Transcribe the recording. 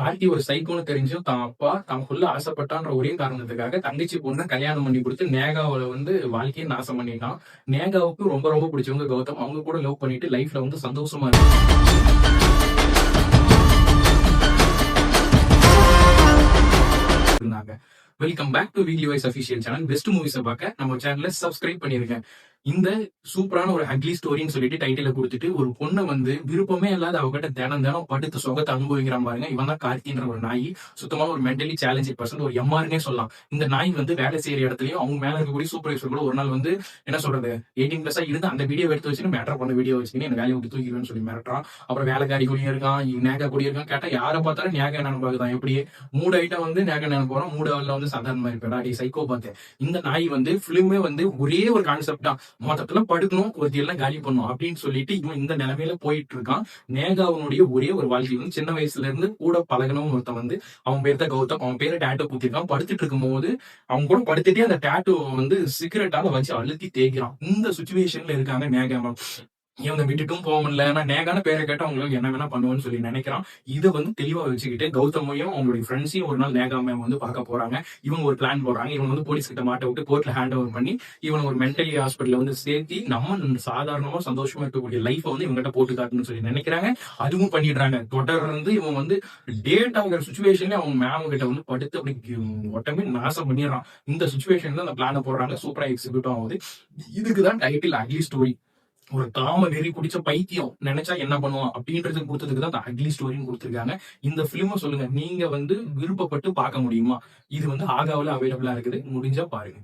கார்த்தி ஒரு சைக்கோன்னு தெரிஞ்சும் தான் அப்பா தனக்குள்ள ஆசைப்பட்டான்ற ஒரே காரணத்துக்காக தங்கச்சி பொண்ணை கல்யாணம் பண்ணி கொடுத்து நேகாவை வாழ்க்கையை நாசம் பண்ணிட்டான். நேகாவுக்கு ரொம்ப ரொம்ப பிடிச்சவங்க கௌதம். அவங்க கூட லவ் பண்ணிட்டு லைஃப்ல சந்தோஷமா இருந்தாங்க. Welcome back to weekly wise official channel. Best மூவிஸை பார்க்க நம்ம சேனலை சப்ஸ்கிரைப் பண்ணிருக்கேன். இந்த சூப்பரான ஒரு அக்லி ஸ்டோரின்னு சொல்லிட்டு டைட்டில கொடுத்துட்டு ஒரு பொண்ணை விருப்பமே இல்லாத அவகிட்ட தினம் தினம் படுத்து சொகத்தை அனுபவிக்கிறான் பாருங்க. இவன் தான் கார்த்தின்ற ஒரு நாய். சுத்தமான ஒரு மென்டலி சேலஞ்சிங் பர்சன், ஒரு எம்ஆர்னே சொல்லலாம். இந்த நாய் வேலை செய்யற இடத்துலயும் அவங்க மேல இருக்கக்கூடிய சூப்பர்வைசர் கூட ஒரு நாள் என்ன சொல்றது 18+ இருந்து அந்த வீடியோ எடுத்து வச்சுன்னு மேட்டர் பண்ண வீடியோ வச்சுக்கின்னு எனக்கு வேலையை விட்டு தூக்கிடுவேன்னு சொல்லி மிரட்டுறான். அப்புறம் வேலைக்காரி கூடிய இருக்கான், நேகா கூடிய இருக்கான். கேட்டா யாரை பார்த்தாலும் நேகா நினைப்பாக்குதான். எப்படியே மூட் ஐட்டம் நேகா நினைப்போம். மூடாவில் சாதாரணமா இருப்பேடா டி சைக்கோ பார்த்தேன். இந்த நாய் பிலிமே ஒரே ஒரு கான்செப்டா மொத்தத்துல படுக்கணும், ஒருத்தியெல்லாம் காலி பண்ணும் அப்படின்னு சொல்லிட்டு இவன் இந்த நிலைமையில போயிட்டு இருக்கான். நேகாவனுடைய ஒரே ஒரு வாழ்க்கை சின்ன வயசுல இருந்து கூட பழகணும் ஒருத்தன் அவன் பேர் தான் கௌதம். அவன் பேரை டேட்டோ குத்திருக்கான். படுத்துட்டு இருக்கும் போது அவன் கூட படுத்துட்டே அந்த டேட்டோ சிகரெட்டால வச்சு அழுத்தி தேய்க்கிறான். இந்த சுச்சுவேஷன்ல இருக்காங்க நேகா. இவங்க விட்டுட்டும் போக முடியல. ஆனா நேகான பேரை கேட்டா அவங்களுக்கு என்ன வேணா பண்ணுவோம்னு சொல்லி நினைக்கிறான். இதை தெளிவா வச்சுக்கிட்டு கௌதமையும் அவங்களுடைய ஃப்ரெண்ட்ஸையும் ஒரு நாள் நேகா மேம் பார்க்க போறாங்க. இவங்க ஒரு பிளான் போடுறாங்க. இவங்க போலீஸ் கிட்ட மாட்ட விட்டு கோர்ட்ல ஹேண்ட் ஓவர் பண்ணி இவன் ஒரு மென்டலி ஹாஸ்பிட்டல் சேர்த்தி நம்ம சாதாரணமா சந்தோஷமா இருக்கக்கூடிய லைஃப் இவங்ககிட்ட போட்டு காட்டணும்னு சொல்லி நினைக்கிறாங்க. அதுவும் பண்ணிடுறாங்க. தொடர்ந்து இவன் டேட் ஆகிற சுச்சுவேஷன்ல அவங்க மேம் கிட்ட படுத்து அப்படி ஒட்டமே நாசம் பண்ணிடுறான். இந்த சுச்சுவேஷன்ல அந்த பிளான போடுறாங்க. சூப்பரா எக்ஸிக்யூட் ஆகுது. இதுக்குதான் டைட்டில் அக்லி ஸ்டோரி. ஒரு காம வெறி பிடிச்ச பைத்தியம் நினைச்சா என்ன பண்ணுவோம் அப்படின்றது கொடுத்ததுக்கு தான் அக்லி ஸ்டோரின்னு கொடுத்துருக்காங்க. இந்த பிலிமை சொல்லுங்க, நீங்க விருப்பப்பட்டு பார்க்க முடியுமா? இது ஆகாவில் அவைலபிளா இருக்குது. முடிஞ்சா பாருங்க.